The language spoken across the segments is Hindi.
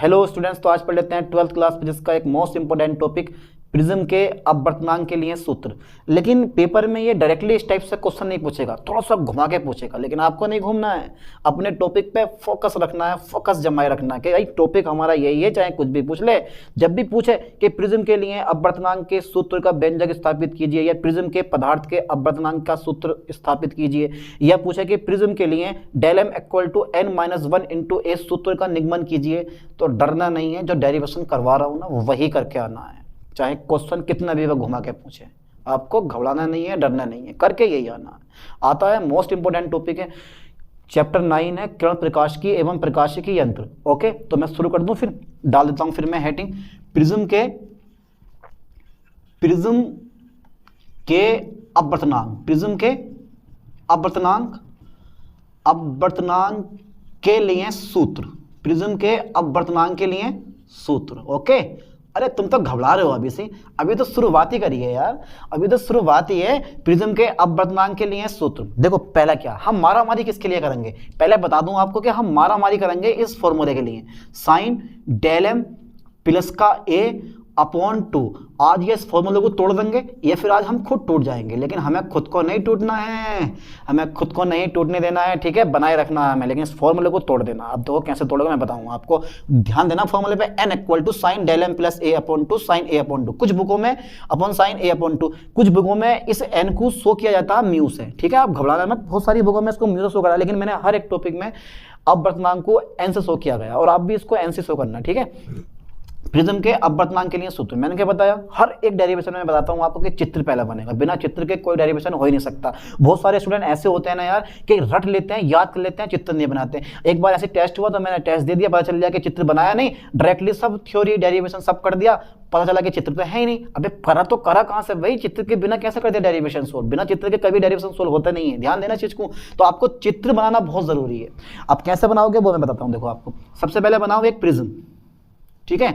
हेलो स्टूडेंट्स, तो आज पढ़ लेते हैं 12th क्लास फिजिक्स का एक मोस्ट इंपोर्टेंट टॉपिक प्रिज्म के अपवर्तनांक के लिए सूत्र। लेकिन पेपर में ये डायरेक्टली इस टाइप से क्वेश्चन नहीं पूछेगा, थोड़ा सा घुमा के पूछेगा। लेकिन आपको नहीं घूमना है, अपने टॉपिक पे फोकस रखना है, फोकस जमाए रखना है कि भाई टॉपिक हमारा यही है, चाहे कुछ भी पूछ ले। जब भी पूछे कि प्रिज्म के लिए अपवर्तनांक के सूत्र का व्यंजक स्थापित कीजिए, या प्रिज्म के पदार्थ के अपवर्तनांक का सूत्र स्थापित कीजिए, या पूछे कि प्रिज्म के लिए del M equal to n-1 into A सूत्र का निगमन कीजिए, तो डरना नहीं है। जो डेरिवेशन करवा रहा हूँ ना वही करके आना है, चाहे क्वेश्चन कितना भी वह घुमा के पूछे। आपको घबराना नहीं है, डरना नहीं है, करके यही आना है। आता है मोस्ट इंपोर्टेंट टॉपिक है, चैप्टर 9 है किरण प्रकाशिकी एवं प्रकाशिकी यंत्र। ओके, तो मैं शुरू कर दूं, फिर डाल देता हूं फिर मैं हेडिंग प्रिज्म के अपवर्तनांक, प्रिज्म के अपवर्तनांक के लिए सूत्र, प्रिज्म के अपवर्तनांक के लिए सूत्र। ओके, अरे तुम तो घबरा रहे हो अभी से, अभी तो शुरुआत ही करी है यार, अभी तो शुरुआत ही है। प्रिज्म के अपवर्तनांक के लिए सूत्र देखो। पहला क्या, हम मारामारी किसके लिए करेंगे, पहले बता दूं आपको कि हम मारामारी करेंगे इस फॉर्मूले के लिए, साइन डेल एम प्लस का ए अपॉन 2। आज ये इस फॉर्मूले को तोड़ देंगे या फिर आज हम खुद टूट जाएंगे, लेकिन हमें खुद को नहीं टूटना है, हमें खुद को नहीं टूटने देना है, ठीक है, बनाए रखना है हमें, लेकिन इस फॉर्मूले को तोड़ देना। अब देखो कैसे तोड़ोगे मैं बताऊंगा आपको, ध्यान देना। फॉर्मूले पे n equal to sine del m plus a upon 2 sine a upon 2, कुछ बुकों में अपॉन साइन ए अपॉन 2, कुछ बुकों में इस n को शो किया जाता है म्यू से, ठीक है। आप घबराना मत, बहुत सारी बुकों में इसको म्यू से शो करा, लेकिन मैंने हर एक टॉपिक में अपवर्तनांक को n से शो किया गया, और आप भी इसको n से शो करना, ठीक है। प्रिज्म के अपवर्तनांक के लिए सूत्र मैंने क्या बताया, हर एक डेरिवेशन में बताता हूं आपको कि चित्र पहला बनेगा, बिना चित्र के कोई डेरिवेशन हो ही नहीं सकता। बहुत सारे स्टूडेंट ऐसे होते हैं ना यार कि रट लेते हैं, याद कर लेते हैं, चित्र नहीं बनाते। एक बार ऐसे टेस्ट हुआ तो मैंने टेस्ट दे दिया, पता चल गया कि चित्र बनाया नहीं, डायरेक्टली सब थ्योरी डेरिवेशन सब कर दिया, पता चला कि चित्र तो है ही नहीं। अबे करा तो करा कहां से भाई, चित्र के बिना कैसे कर दिया डेरिवेशन सोल्व, बिना चित्र के कभी डेरिवेशन सोल्व होता नहीं है, ध्यान देना चीज को। तो आपको चित्र बनाना बहुत जरूरी है। आप कैसे बनाओगे वो मैं बताता हूं। देखो आपको सबसे पहले बनाओ एक प्रिज्म, ठीक है,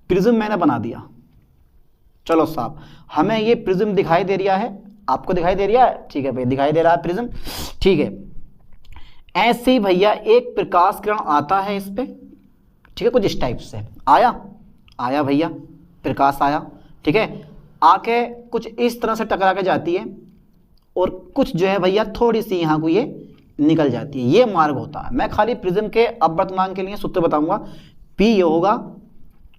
प्रिज्म मैंने बना दिया। चलो साहब, हमें ये प्रिज्म दिखाई दे रहा है, आपको दिखाई दे रहा है, ठीक है भाई, दिखाई दे रहा है प्रिज्म, ठीक है। ऐसे ही भैया एक प्रकाश किरण आता है इस पे, ठीक है, कुछ इस टाइप से आया भैया, प्रकाश आया, ठीक है, आके कुछ इस तरह से टकरा के जाती है, और कुछ जो है भैया थोड़ी सी यहाँ को ये निकल जाती है, ये मार्ग होता है। मैं खाली प्रिज्म के अपवर्तनांक के लिए सूत्र बताऊंगा, P ये होगा,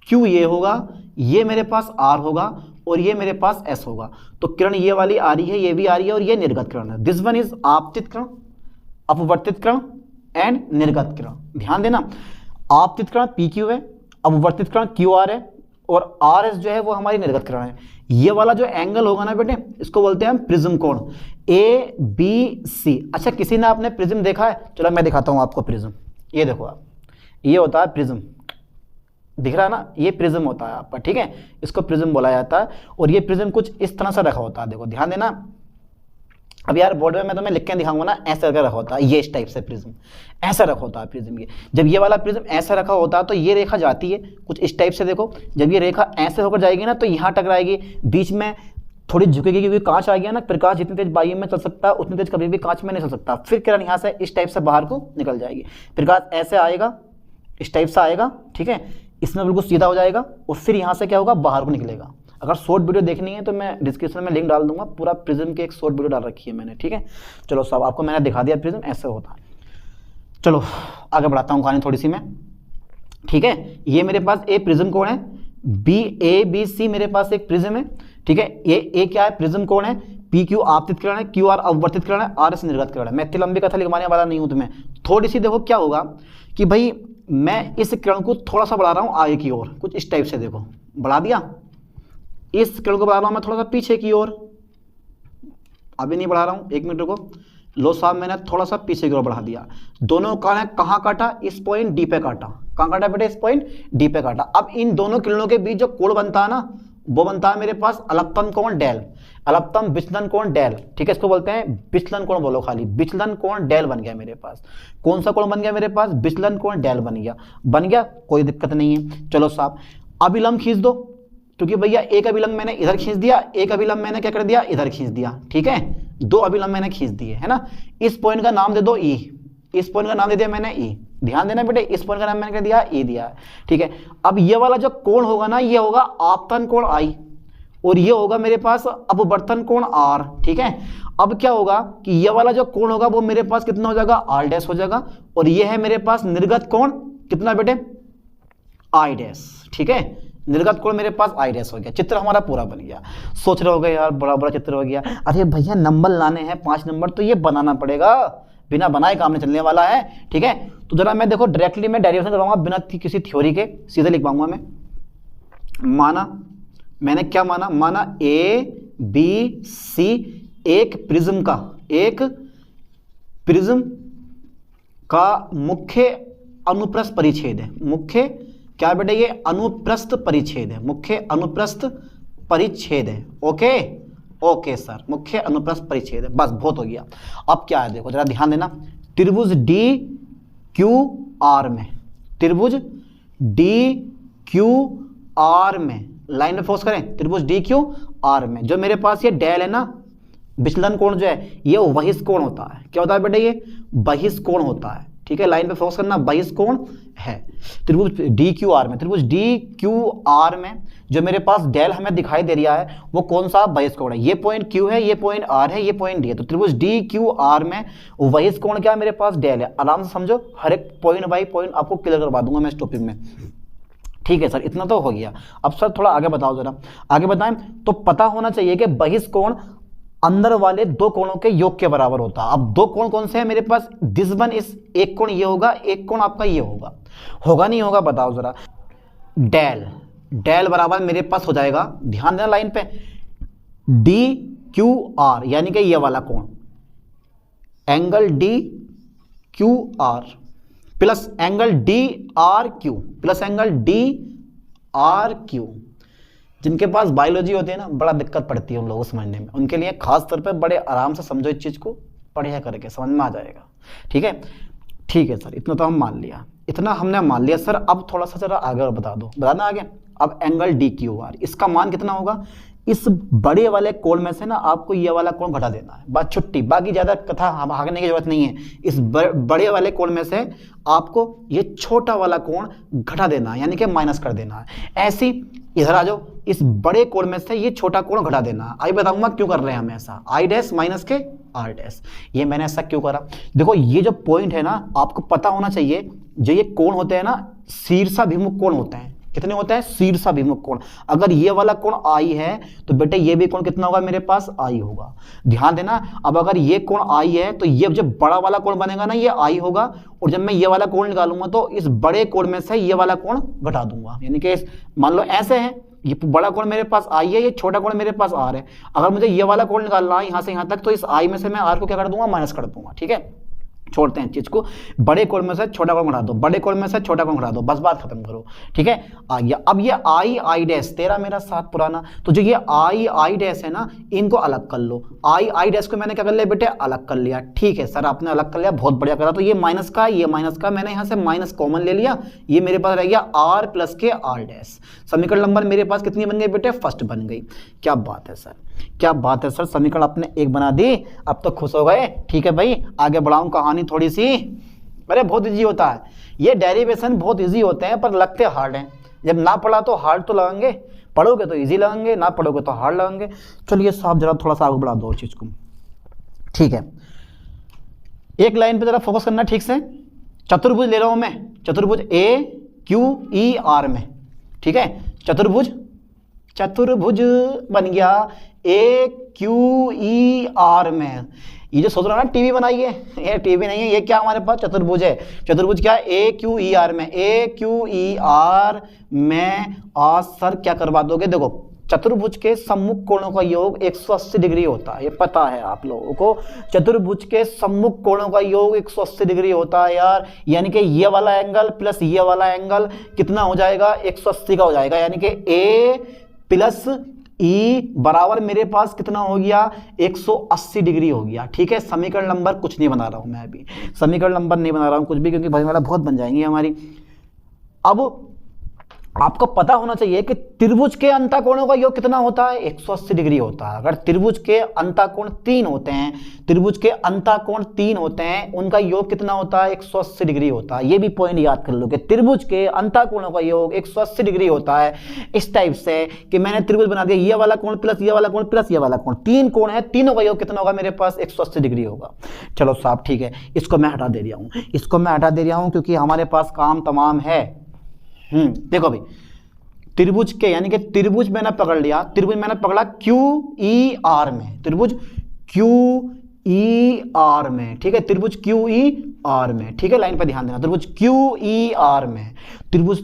Q ये होगा, ये मेरे पास R होगा, और ये मेरे पास S होगा। तो किरण ये वाली आ रही है, ये भी आ रही है, और ये निर्गत किरण है। दिस वन इज आपतित किरण, अपवर्तित किरण एंड निर्गत किरण। ध्यान देना, आपतित किरण PQ है, अपवर्तित किरण QR है, और RS जो है वो हमारी निर्गत किरण है। ये वाला जो एंगल होगा ना बेटे, इसको बोलते हैं हम प्रिज्म कोण, ABC। अच्छा, किसी ने आपने प्रिज्म देखा है, चलो मैं दिखाता हूँ आपको प्रिज्म। ये देखो आप, ये होता है प्रिज्म, दिख रहा है ना, ये प्रिज्म होता है आपका, ठीक है, इसको प्रिज्म बोला जाता है। और ये प्रिज्म कुछ इस तरह से रखा होता है, देखो ध्यान देना। अब यार बोर्ड में मैं तुम्हें लिख के दिखाऊंगा ना, ऐसे करके रखा होता है, ये इस टाइप से प्रिज्म ऐसा रखा होता है प्रिज्म। ये जब ये वाला प्रिज्म ऐसा रखा होता है तो ये रेखा जाती है कुछ इस टाइप से, देखो जब ये रेखा ऐसे होकर जाएगी ना तो यहाँ टकराएगी, बीच में थोड़ी झुकेगी, क्योंकि कांच आ गया ना, प्रकाश जितनी तेज वायु में चल सकता है उतनी तेज कभी भी कांच में नहीं चल सकता। फिर किरण यहाँ से इस टाइप से बाहर को निकल जाएगी, प्रकाश ऐसे आएगा, इस टाइप से आएगा, ठीक है, इसमें बिल्कुल सीधा हो जाएगा, और फिर यहाँ से क्या होगा, बाहर को निकलेगा। अगर शॉर्ट वीडियो देखनी है तो मैं डिस्क्रिप्शन में लिंक डाल दूंगा, पूरा प्रिज्म की एक शॉर्ट वीडियो डाल रखी है मैंने, ठीक है। चलो सब आपको मैंने दिखा दिया प्रिज्म ऐसे होता है। चलो आगे बढ़ाता हूँ कहानी थोड़ी सी मैं, ठीक है। ये मेरे पास ए प्रिज्म कोण है, ABC मेरे पास एक प्रिज्म है, ठीक है। ये ए क्या है, प्रिज्म कोण है, PQ आपतित किरण है, QR अपवर्तित किरण है, RS निर्गत किरण है। मैं इतनी लंबी कथा लिखवाने वाला नहीं हूँ तुम्हें, थोड़ी सी देखो क्या होगा कि भाई मैं इस किरण को थोड़ा सा बढ़ा रहा हूँ आगे की ओर, कुछ इस टाइप से, देखो बढ़ा दिया। इस किरण को बढ़ा रहा हूँ मैं थोड़ा सा पीछे की ओर, अभी नहीं बढ़ा रहा हूँ, एक मिनट रुको। लो साहब, मैंने थोड़ा सा पीछे की ओर बढ़ा दिया। दोनों का कहाँ काटा, इस पॉइंट डी पे काटा। कहाँ काटा बेटे, इस पॉइंट डी पे काटा। अब इन दोनों किरणों के बीच जो कोण बनता है ना, वो बनता है मेरे पास अलपतन कोण डेल, अलपतन विचलन कोण डेल, ठीक है। इसको बोलते हैं विचलन कोण, बोलो खाली, विचलन कोण डेल बन गया मेरे पास। कौन सा कोण बन गया मेरे पास, विचलन कोण डेल बन गया, कोई दिक्कत नहीं है। चलो साहब, अभिलंब खींच दो, क्योंकि भैया एक अभिलंब मैंने इधर खींच दिया, एक अभिलंब मैंने क्या कर दिया, इधर खींच दिया, ठीक है, दो अभिलंब मैंने खींच दिए, है ना। इस पॉइंट का नाम दे दो E, इस पॉइंट का नाम दे दिया मैंने E। ध्यान देना बेटे, इस पॉइंट का नाम मैंने क्या दिया, ए दिया है, ठीक है। अब ये वाला जो कोण होगा ना, ये होगा आपतन कोण आई, और ये होगा मेरे पास अपवर्तन कोण आर, ठीक है। अब क्या होगा कि ये वाला जो कोण होगा वो मेरे पास कितना हो जाएगा, आर डैश हो जाएगा, और ये है मेरे पास निर्गत कोण कितना बेटे, आई डैश, ठीक है। निर्गत कोण मेरे पास आई डैश हो गया, चित्र हमारा पूरा बन गया। सोच रहे हो गए यार बड़ा बड़ा चित्र हो गया, अरे भैया नंबर लाने हैं 5 नंबर तो ये बनाना पड़ेगा, बिना बनाए काम नहीं चलने वाला है, ठीक है। तो जरा मैं देखो डायरेक्टली मैं डेरिवेशन करवाऊंगा बिना किसी थ्योरी के, सीधे लिख पाऊंगा मैं। माना, मैंने क्या माना, माना ए बी सी एक प्रिज्म का मुख्य अनुप्रस्थ परिच्छेद है, मुख्य क्या बेटे, ये अनुप्रस्थ परिच्छेद है, मुख्य अनुप्रस्थ परिच्छेद है, ओके ओके सर, मुख्य अनुप्रस्थ परिच्छेद है, बस बहुत हो गया। अब क्या है देखो जरा ध्यान देना, त्रिभुज डी क्यू आर में, त्रिभुज डी क्यू आर में, लाइन में फोकस करें, त्रिभुज डी क्यू आर में जो मेरे पास ये डेल है ना, विचलन कोण जो है ये बहिष्ठ कोण होता है, क्या होता है बेटे, ये बहिष्ठ कोण होता है, ठीक है। लाइन पे फोकस करना, बहिष्ठ कोण है त्रिभुज डी क्यू आर में, त्रिभुज डी क्यू आर में जो मेरे पास डेल हमें दिखाई दे रहा है वो कौन सा, बहिष्ठ कोण है। ये पॉइंट क्यू है, ये पॉइंट आर है, ये पॉइंट डी है, तो त्रिभुज डी क्यू आर में बहिष्ठ कोण क्या है मेरे पास, डेल है। आराम से समझो, हर एक पॉइंट बाई पॉइंट आपको क्लियर करवा दूंगा मैं इस टॉपिक में, ठीक है सर। इतना तो हो गया। अब सर थोड़ा आगे बताओ, जरा आगे बताएं। तो पता होना चाहिए कि बहिष्ठ कोण अंदर वाले दो कोणों के योग के बराबर होता है। अब दो कोण कौन से हैं मेरे पास, दिस वन, इस एक कोण ये होगा, एक कोण आपका ये होगा नहीं होगा, बताओ जरा। डेल बराबर मेरे पास हो जाएगा, ध्यान देना लाइन पे, डी क्यू आर, यानी कि ये वाला कोण, angle D Q R plus angle D R Q, plus angle D R Q. जिनके पास बायोलॉजी होती है ना, बड़ा दिक्कत पड़ती है उन लोगों को समझने में, उनके लिए खास तौर पे बड़े आराम से समझो इस चीज को, पढ़िया करके समझ में आ जाएगा, ठीक है। ठीक है सर, इतना तो हम मान लिया, इतना हमने मान लिया सर। अब थोड़ा सा जरा आगे और बता दो, बताना आगे। अब एंगल डी क्यू आर, इसका मान कितना होगा, इस बड़े वाले कोण में से ना आपको ये वाला कोण घटा देना है, बात छुट्टी, बाकी ज्यादा कथा भागने की जरूरत नहीं है। इस बड़े वाले कोण में से आपको ये छोटा वाला कोण घटा देना है, यानी कि माइनस कर देना है। ऐसी इधर आ जाओ, इस बड़े कोण में से ये छोटा कोण घटा देना। आई बताऊंगा क्यों कर रहे हैं हम ऐसा, आई डैश माइनस के आर डैश। ये मैंने ऐसा क्यों करा, देखो ये जो पॉइंट है ना, आपको पता होना चाहिए, जो ये कोण होते हैं ना, शीर्षाभिमुख कोण होते हैं। कितने होते हैं, शीर्षाभिमुख कोण। अगर ये वाला कोण आई है तो बेटे ये भी कोण कितना होगा मेरे पास, आई होगा। ध्यान देना, अब अगर ये कोण आई है तो ये जब बड़ा वाला कोण बनेगा ना, ये आई होगा, और जब मैं ये वाला कोण निकालूंगा तो इस बड़े कोण में से ये वाला कोण घटा दूंगा। यानी कि मान लो ऐसे है, ये बड़ा कोण मेरे पास आई है, ये छोटा कोण मेरे पास आर है। अगर मुझे ये वाला कोण निकालना है यहाँ से यहाँ तक, तो इस आई में से मैं आर को क्या कर दूंगा, माइनस कर दूंगा, ठीक है। छोड़ते हैं चीज को, बड़े कोण में से छोटा कोण घटा दो, बड़े कोण में से छोटा कोण घटा दो, बस बात खत्म करो, ठीक है। आ गया। अब ये आई डैश तेरा मेरा साथ पुराना, तो जो ये आई डैश है ना, इनको अलग कर लो। आई डैश को मैंने क्या कर लिया बेटे, अलग कर लिया। ठीक है सर, आपने अलग कर लिया, बहुत बढ़िया करा। तो ये माइनस का, ये माइनस का, मैंने यहाँ से माइनस कॉमन ले लिया, ये मेरे पास रह गया आर प्लस के आर डैश। समीकरण नंबर मेरे पास कितनी बन गई बेटे, फर्स्ट बन गई। क्या बात है सर, क्या बात है सर, समीकरण आपने एक बना दी, अब तो खुश हो गए। ठीक है भाई, आगे बढ़ाऊं कहानी थोड़ी सी। अरे बहुत इजी होता है ये, डेरिवेशन बहुत इजी होते हैं पर लगते हार्ड हैं। जब ना पढ़ा तो हार्ड तो लगेंगे, पढ़ोगे तो इजी लगेंगे, ना पढ़ोगे तो हार्ड लगेंगे। चलिए साहब जरा थोड़ा सा आगे बढ़ा दो चीज को, ठीक है। एक लाइन पे जरा फोकस करना ठीक से। चतुर्भुज ले रहा हूं मैं, चतुर्भुज ए क्यू ई आर में, ठीक है। चतुर्भुज बन गया ए क्यू ई आर में। ये जो सोच रहा ना टीवी बनाई है, ये टीवी नहीं है, ये क्या हमारे पास चतुर्भुज है। चतुर्भुज क्या है, ए क्यू ई आर में, ए क्यू ई आर में। आज सर क्या करवा दोगे, देखो चतुर्भुज के सम्मुख कोणों का योग 180 डिग्री होता है, ये पता है आप लोगों को। चतुर्भुज के सम्मुख कोणों का योग 180 डिग्री होता है यार। यानी कि ये वाला एंगल प्लस ये वाला एंगल कितना हो जाएगा, 180 का हो जाएगा। यानी कि ए प्लस ई बराबर मेरे पास कितना हो गया, 180 डिग्री हो गया। ठीक है, समीकरण नंबर कुछ नहीं बना रहा हूं मैं, अभी समीकरण नंबर नहीं बना रहा हूं कुछ भी, क्योंकि भाई वाला बहुत बन जाएंगी हमारी। अब आपको पता होना चाहिए कि त्रिभुज के अंतःकोणों का योग कितना होता है, 180 डिग्री होता है। अगर त्रिभुज के अंतःकोण 3 होते हैं, त्रिभुज के अंतःकोण 3 होते हैं, उनका योग कितना होता है, 180 डिग्री होता है। ये भी पॉइंट याद कर लो कि त्रिभुज के अंतःकोणों का योग 180 डिग्री होता है। इस टाइप से कि मैंने त्रिभुज बना दिया, ये वाला कोण प्लस ये वाला कोण प्लस ये वाला कोण, 3 कोण है, तीनों का योग कितना होगा मेरे पास, 180 डिग्री होगा। चलो साहब ठीक है, इसको मैं हटा दे रहा हूँ, इसको मैं हटा दे रहा हूँ क्योंकि हमारे पास काम तमाम है। देखो भाई, त्रिभुज के यानी कि त्रिभुज मैंने पकड़ लिया, त्रिभुज मैंने पकड़ा QER में, त्रिभुज QER में, ठीक है, त्रिभुज QER में, ठीक है, लाइन पे ध्यान देना, त्रिभुज QER में, त्रिभुज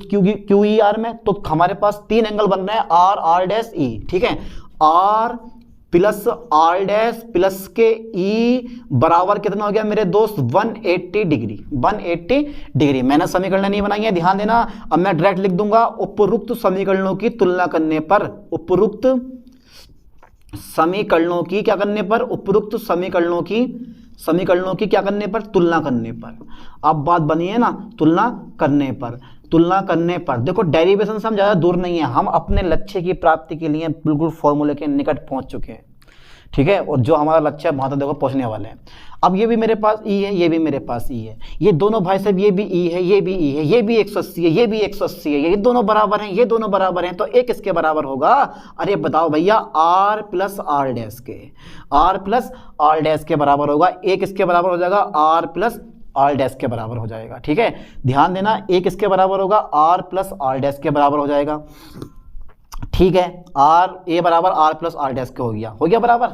QER में तो हमारे पास 3 एंगल बन रहे हैं R E, ठीक है, R plus R dash plus के E बराबर कितना हो गया मेरे दोस्त, 180 डिग्री, 180 डिग्री। मैंने समीकरण नहीं बनाई है, ध्यान देना। अब मैं डायरेक्ट लिख दूंगा, उपरोक्त समीकरणों की तुलना करने पर, उपरोक्त समीकरणों की क्या करने पर, उपरोक्त समीकरणों की क्या करने पर, तुलना करने पर। अब बात बनी है ना, तुलना करने पर, तुलना करने पर। देखो डेरिवेशन से हम ज़्यादा दूर नहीं है, हम अपने लक्ष्य की प्राप्ति के लिए बिल्कुल फॉर्मूले के निकट पहुंच चुके हैं, ठीक है, और जो हमारा लक्ष्य है वहाँ तक देखो पहुंचने वाले हैं। अब ये भी मेरे पास E है, ये भी मेरे पास E है, ये दोनों भाई साहब, ये भी E है, ये भी E है, ये भी 180 है, ये भी 180 है, ये दोनों बराबर हैं, ये दोनों बराबर हैं, तो एक किसके बराबर होगा, अरे बताओ भैया, R प्लस R डैश के, R प्लस R डैश के बराबर होगा। एक किसके बराबर हो जाएगा, R प्लस R डैश के बराबर हो जाएगा, ठीक है, ध्यान देना, एक किसके बराबर होगा, R प्लस R डैश के बराबर हो जाएगा, ठीक है, A बराबर R प्लस R डैश के हो गया बराबर,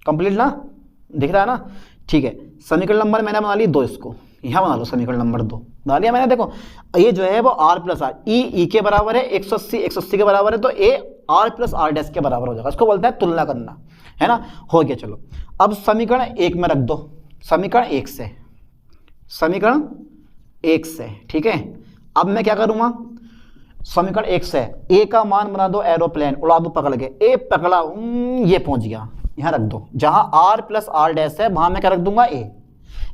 कंप्लीट ना, दिख रहा है ना, ठीक है। समीकरण नंबर मैंने बना ली 2, इसको यहाँ बना लो, समीकरण नंबर 2 बना लिया मैंने। देखो ये जो है वो R प्लस R, E के बराबर है, 180 के बराबर है, तो A R plus R dash के बराबर हो जाएगा, इसको बोलते हैं तुलना करना, है ना, हो गया। चलो अब समीकरण 1 में रख दो, समीकरण 1 से, समीकरण 1 से, ठीक है। अब मैं क्या करूँगा, समीकरण 1 से A का मान बना दो, एरोप्लेन उड़ा दो पकड़ के, A पकड़ा, ये पहुंच गया, यहाँ रख दो, जहां R प्लस R डैश है वहां मैं क्या रख दूंगा, A,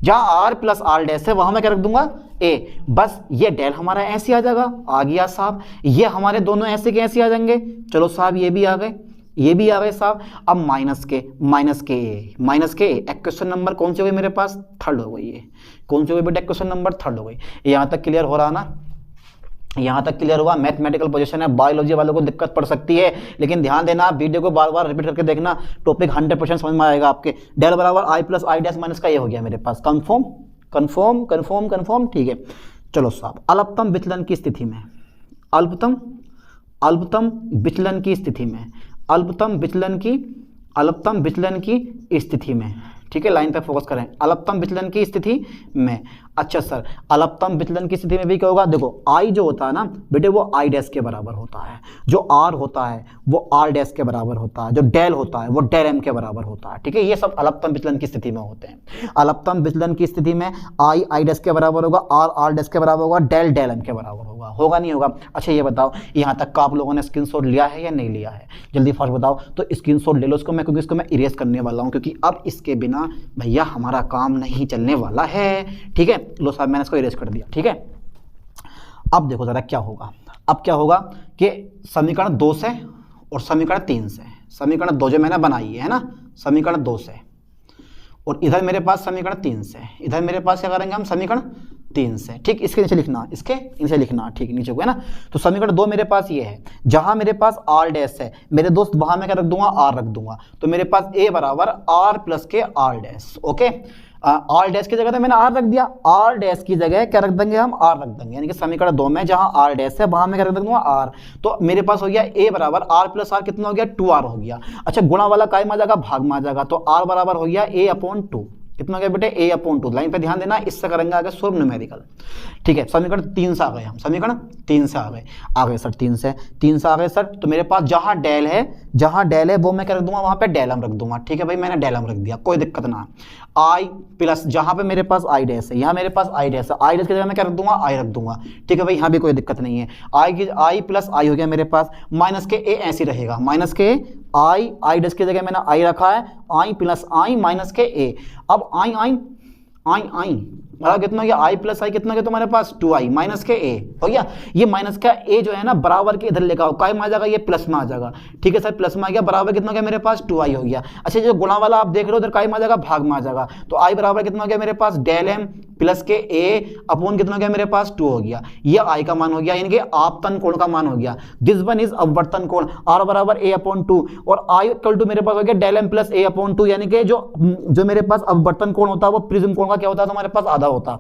जहां R प्लस R डैश है वहां मैं क्या रख दूंगा, A। बस ये डेल हमारा ऐसे आ जाएगा, आ गया साहब, ये हमारे दोनों ऐसे के ऐसे आ जाएंगे, चलो साहब ये भी आ गए, ये भी आ गए साहब। अब माइनस के क्वेश्चन नंबर कौन सी हो गई मेरे पास, 3rd हो गई, ये कौन सी हो गई बेटा, क्वेश्चन नंबर 3rd हो गई। यहाँ तक क्लियर हो रहा ना, यहाँ तक क्लियर हुआ। मैथमेटिकल पोजीशन है, बायोलॉजी वालों को दिक्कत पड़ सकती है, लेकिन ध्यान देना, वीडियो को बार बार रिपीट करके देखना, टॉपिक 100% समझ में आएगा आपके। डेल बराबर I plus I dash minus का ये हो गया मेरे पास, कंफर्म, ठीक है। चलो साहब, अल्पतम विचलन की स्थिति में, अल्पतम विचलन की स्थिति में, अल्पतम विचलन की स्थिति में, ठीक है, लाइन पे फोकस करें, अल्पतम विचलन की स्थिति में। अच्छा सर, अल्पतम विचलन की स्थिति में भी क्या होगा, देखो I जो होता है ना बेटे वो I डैश के बराबर होता है, जो R होता है वो R डैश के बराबर होता है, जो डेल होता है वो डेल M के बराबर होता है, ठीक है। ये सब अल्पतम विचलन की स्थिति में होते हैं। अल्पतम विचलन की स्थिति में I डैश के बराबर होगा, R डैश के बराबर होगा, डेल M के बराबर होगा नहीं होगा। अच्छा ये बताओ, यहाँ तक का आप लोगों ने स्क्रीनशॉट लिया है या नहीं लिया है, जल्दी फर्स्ट बताओ। तो स्क्रीनशॉट ले लो इसको, मैं क्योंकि इसको मैं इरेज करने वाला हूँ, क्योंकि अब इसके बिना भैया हमारा काम नहीं चलने वाला है, ठीक है। लो साहब मैंने इसको इरेज कर दिया, ठीक है। अब देखो जरा क्या होगा, अब क्या होगा कि समीकरण 2 से और समीकरण 3 से, समीकरण 2 जो मैंने बनाई है ना, समीकरण 2 से, और इधर मेरे पास समीकरण 3 से, इधर मेरे पास क्या करेंगे हम, समीकरण 3 से, ठीक। इसके नीचे लिखना, इसके नीचे लिखना, ठीक, नीचे को है ना। तो समीकरण 2 मेरे पास ये है, जहां मेरे पास R डैश है मेरे दोस्त, वहां मैं क्या रख दूंगा, R रख दूंगा, तो मेरे पास A बराबर R प्लस के R dash, okay. R dash की जगह तो मैंने R रख दिया, R डैश की जगह क्या रख देंगे हम, R रख देंगे, यानी कि समीकरण 2 में जहां R डैश है वहां मैं क्या रख दूंगा, R। तो मेरे पास हो गया A बराबर R प्लस R, कितना हो गया, 2R हो गया। अच्छा गुणा वाला काय में आ जाएगा, भाग में आ जाएगा, तो R बराबर हो गया A/2, कितना हो गया बेटे, A/2। लाइन पे ध्यान देना, इससे करेंगे आगे सॉल्व न्यूमेरिकल, ठीक है। समीकरण 3 से आ गए हम, समीकरण 3 से आ गए सर, 3 से आ गए सर। तो मेरे पास जहां डेल है वो मैं क्या रख दूंगा, वहां पे डेल M रख दूंगा, ठीक है भाई, मैंने डेल M रख दिया, कोई दिक्कत ना। I प्लस जहां पे मेरे पास I डैश है, यहाँ मेरे पास I डैश है, I डैश की जगह मैं क्या रख दूंगा, I रख दूंगा, ठीक है भाई, यहाँ भी कोई दिक्कत नहीं है। I प्लस I हो गया मेरे पास, माइनस के A ऐसे रहेगा, माइनस के I डैश की जगह मैंने I रखा है, I प्लस I माइनस के A। अब I बराबर कितना हो गया आई प्लस आई, कितना हो गया तुम्हारे पास 2i माइनस के a हो गया। ये माइनस का a जो है ना बराबर के इधर लेकर आओ, काय में आ जाएगा, ये प्लस में आ जाएगा। ठीक है सर, प्लस में आ गया, बराबर कितना हो गया मेरे पास 2i हो गया। अच्छा जो गुणा वाला आप देख रहे हो उधर काय में आ जाएगा, भाग में आ जाएगा। तो i बराबर कितना हो गया मेरे पास डेल m प्लस के a अपॉन कितना हो गया मेरे पास 2 हो गया। ये i का मान हो गया, यानी कि आपतन कोण का मान हो गया। दिस वन इज अपवर्तन कोण, r बराबर a अपॉन 2 और i इक्वल टू मेरे पास हो गया del m plus a upon 2, यानी कि जो मेरे पास अपवर्तन कोण होता है वो प्रिज्म कोण का क्या होता है तुम्हारे पास आधा होता।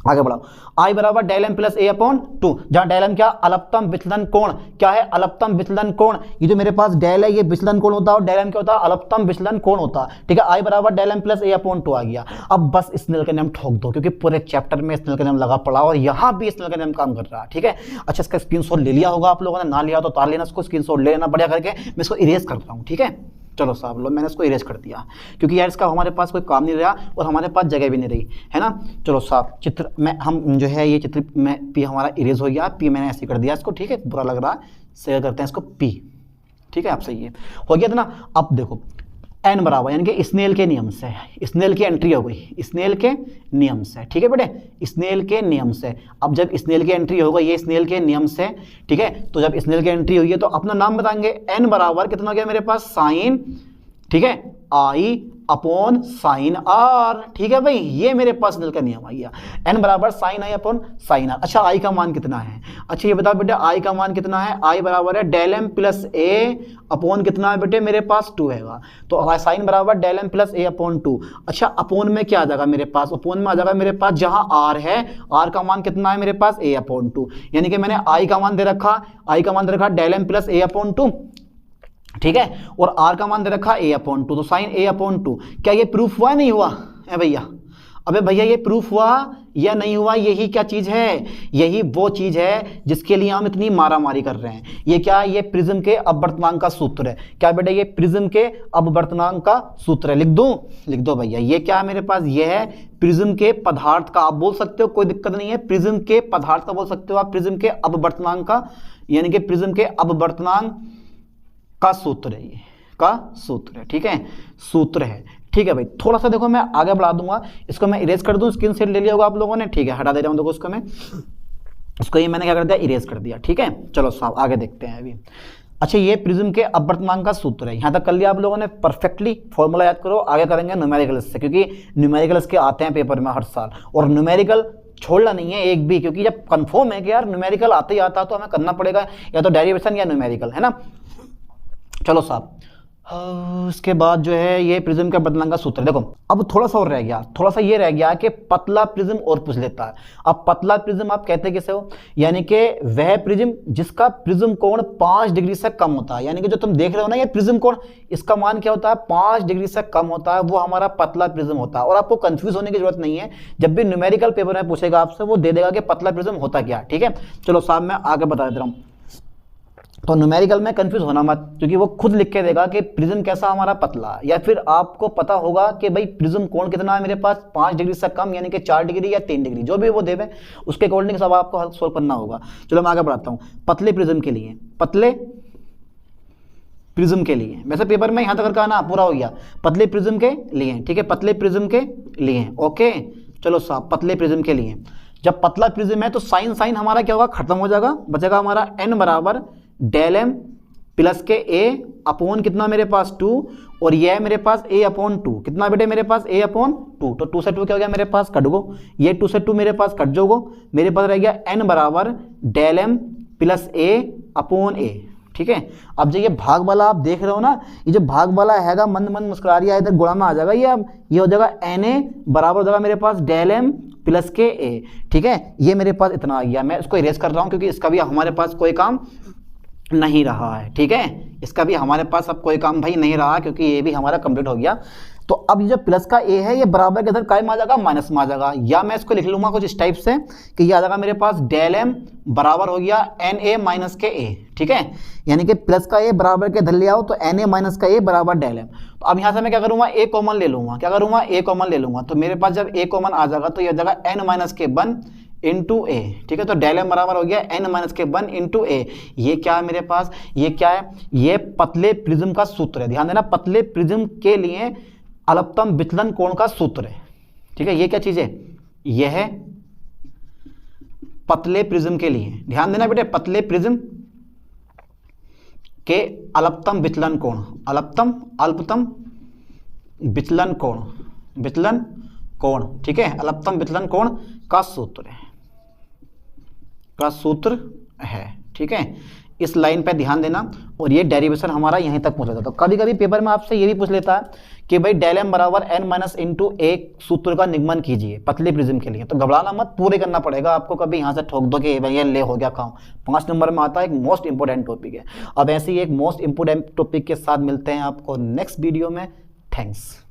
आगे बढ़ाओ, I बराबर del m plus a upon 2, जहां डेल एम क्या अलपतम विचलन कोण, क्या है अलपतम विचलन कोण। ये जो मेरे पास डेल है ये विचलन कोण होता है और डेल एम क्या होता है अलपतम विचलन कोण होता है। ठीक है, I बराबर del m plus a upon 2 आ गया। अब बस स्नेल का नियम ठोक दो, क्योंकि पूरे चैप्टर में स्नेल का नियम लगा पड़ा और यहाँ भी स्नेल का नियम काम कर रहा है। ठीक है, अच्छा इसका स्क्रीनशॉट ले लिया होगा आप लोगों ने, ना लिया तो उतार लेना, इसको स्क्रीनशॉट ले लेना बढ़िया करके। मैं इसको इरेज करता हूँ। ठीक है, चलो साहब लो, मैंने इसको इरेज कर दिया क्योंकि यार इसका हमारे पास कोई काम नहीं रहा और हमारे पास जगह भी नहीं रही है ना। चलो साहब चित्र में हम जो है ये चित्र में पी हमारा इरेज हो गया, पी मैंने ऐसे कर दिया इसको। ठीक है, बुरा लग रहा है, शेयर करते हैं इसको पी। ठीक है, आप सही है, हो गया था ना। अब देखो एन बराबर यानी कि स्नेल के नियम से, स्नेल की एंट्री हो गई स्नेल के नियम से। ठीक है बेटे, स्नेल के नियम से। अब जब स्नेल की एंट्री होगा ये स्नेल के नियम से, ठीक है, तो जब स्नेल की एंट्री हुई है तो अपना नाम बताएंगे। एन बराबर कितना हो गया मेरे पास साइन, ठीक है, आई अपॉन साइन आर। ठीक है भाई, ये मेरे पास स्नेल का नियम आ गया। एन बराबर sine I upon sine R. अच्छा आई का मान कितना है, अच्छा ये बताओ बेटा आई का मान कितना है। आई बराबर है del m plus a upon कितना है बेटे मेरे पास 2 हैगा। तो साइन बराबर del m plus a upon 2। अच्छा अपॉन में क्या आ जाएगा मेरे पास, अपॉन में आ जाएगा मेरे पास जहां आर है, आर का मान कितना है मेरे पास ए अपॉन 2, यानी कि मैंने आई का मान दे रखा, आई का मान दे रखा del m plus a upon 2। ठीक है, और r का मान दे रखा a अपॉन 2, तो साइन a अपॉन 2। क्या ये प्रूफ हुआ नहीं हुआ है भैया? अबे भैया ये प्रूफ हुआ या नहीं हुआ? यही क्या चीज है, यही वो चीज है जिसके लिए हम इतनी मारामारी कर रहे हैं। ये क्या है, ये प्रिज्म के अपवर्तनांक का सूत्र है। क्या बेटा, ये प्रिज्म के अपवर्तनांक का सूत्र है। लिख दूं, लिख दो भैया। ये क्या है मेरे पास, ये है प्रिज्म के पदार्थ का, आप बोल सकते हो कोई दिक्कत नहीं है, प्रिज्म के पदार्थ का बोल सकते हो आप, प्रिज्म के अपवर्तनांक का, यानी कि प्रिज्म के अपवर्तनांक का सूत्र है, ये का सूत्र है। ठीक है, सूत्र है। ठीक है भाई, थोड़ा सा देखो मैं आगे बढ़ा दूंगा, इसको मैं इरेज कर दूं, स्क्रीन से ले लिया होगा आप लोगों ने। ठीक है, हटा दे रहा हूं, देखो इसको मैं, इसको ये मैंने क्या कर दिया, इरेज कर दिया। ठीक है, चलो साहब आगे देखते हैं अभी। अच्छा ये प्रिज्म के अपवर्तनांक का सूत्र है, यहां तक कर लिया आप लोगों ने परफेक्टली। फॉर्मूला याद करो, आगे करेंगे न्यूमेरिकल्स से, क्योंकि न्यूमेरिकल्स के आते हैं पेपर में हर साल, और न्यूमेरिकल छोड़ना नहीं है एक भी, क्योंकि जब कंफर्म है कि यार न्यूमेरिकल आते ही आता तो हमें करना पड़ेगा, या तो डेरिवेशन या न्यूमेरिकल, है ना। चलो साहब, इसके बाद जो है ये प्रिज्म का अपवर्तनांक का सूत्र। देखो अब थोड़ा सा और रह गया, थोड़ा सा ये रह गया कि पतला प्रिज्म और पूछ लेता है। अब पतला प्रिज्म आप कहते किसे हो, यानी कि वह प्रिज्म जिसका प्रिज्म कोण 5 डिग्री से कम होता है, यानी कि जो तुम देख रहे हो ना ये प्रिज्म कोण, इसका मान क्या होता है 5 डिग्री से कम होता है, वो हमारा पतला प्रिज्म होता है। और आपको कंफ्यूज होने की जरूरत नहीं है, जब भी न्यूमेरिकल पेपर में पूछेगा आपसे वो दे देगा कि पतला प्रिज्म होता क्या। ठीक है, चलो साहब मैं आगे बता देता हूँ। तो न्यूमेरिकल में कंफ्यूज होना मत, क्योंकि वो खुद लिख के देगा कि प्रिज्म कैसा हमारा पतला, या फिर आपको पता होगा कि भाई प्रिज्म कोण कितना है मेरे पास 5 डिग्री से कम, यानी कि 4 डिग्री या 3 डिग्री, जो भी वो देवे उसके अकॉर्डिंग सब आपको सोल्व करना होगा। चलो मैं आगे बढ़ाता हूँ। पतले प्रिज्म के लिए, पतले प्रिज्म के लिए, वैसे पेपर में यहाँ तक का ना पूरा हो गया, पतले प्रिज्म के लिए। ठीक है, पतले प्रिज्म के लिए, ओके। चलो साहब पतले प्रिज्म के लिए, जब पतला प्रिज्म है तो साइन साइन हमारा क्या होगा, खत्म हो जाएगा, बचेगा हमारा एन बराबर डेल एम प्लस के ए अपॉन कितना मेरे पास 2, और ये है मेरे पास ए अपॉन 2, कितना बेटे मेरे पास ए अपॉन 2, तो 2 से 2 क्या हो गया मेरे पास कट गो, ये 2 से 2 मेरे पास कट जोगो, मेरे पास रह गया एन बराबर del m plus a upon ए। ठीक है, अब जो ये भाग वाला आप देख रहे हो ना, ये जो भाग वाला हैगा मंद मंद मुस्कुरा रही है, इधर गुणा में आ जाएगा, ये हो जाएगा एन ए बराबर हो जाएगा मेरे पास डेल एम प्लस के ए। ठीक है, ये मेरे पास इतना आ गया, मैं इसको इरेज कर रहा हूँ क्योंकि इसका भी हमारे पास कोई काम नहीं रहा है। ठीक है, इसका भी हमारे पास अब कोई काम भाई नहीं रहा, क्योंकि ये भी हमारा कंप्लीट हो गया। तो अब ये जो प्लस का ए है ये बराबर के इधर काय में आ जाएगा, माइनस में आ जाएगा, या मैं इसको लिख लूंगा कुछ इस टाइप से कि ये आ जाएगा मेरे पास डेल एम बराबर हो गया एन ए माइनस के ए। ठीक है, यानी कि प्लस का ए बराबर के इधर ले आओ तो एन ए माइनस का ए बराबर डेल एम। तो अब यहाँ से मैं क्या करूंगा, ए कॉमन ले लूंगा, क्या करूंगा, ए कॉमन ले लूंगा, तो मेरे पास जब ए कॉमन आ जाएगा तो ये आ जाएगा एन माइनस के 1 इंटू ए। ठीक है, तो डेल एम बराबर हो गया एन माइनस के 1 इंटू ए। ये क्या है मेरे पास, ये क्या है, ये पतले प्रिज्म का सूत्र है, ध्यान देना, पतले प्रिज्म के लिए अलपतम विचलन कोण का सूत्र है। ठीक है, ये क्या चीज है, यह पतले प्रिज्म के लिए, ध्यान देना बेटे, पतले प्रिज्म के अल्पतम विचलन कोण, अल्पतम विचलन कोण, ठीक है, अल्पतम विचलन कोण का सूत्र है, ठीक है। इस लाइन पे ध्यान देना, और ये डेरिवेशन हमारा यहीं तक पहुंचा था। तो कभी कभी पेपर में आपसे ये भी पूछ लेता है कि भाई डेल एम बराबर n माइनस इंटू एक सूत्र का निगमन कीजिए पतले प्रिज्म के लिए। तो घबराना मत, पूरे करना पड़ेगा आपको, कभी यहाँ से ठोक दो कि भैया ले हो गया काम। 5 नंबर में आता है, एक मोस्ट इंपोर्टेंट टॉपिक है। अब ऐसे ही एक मोस्ट इंपोर्टेंट टॉपिक के साथ मिलते हैं आपको नेक्स्ट वीडियो में। थैंक्स।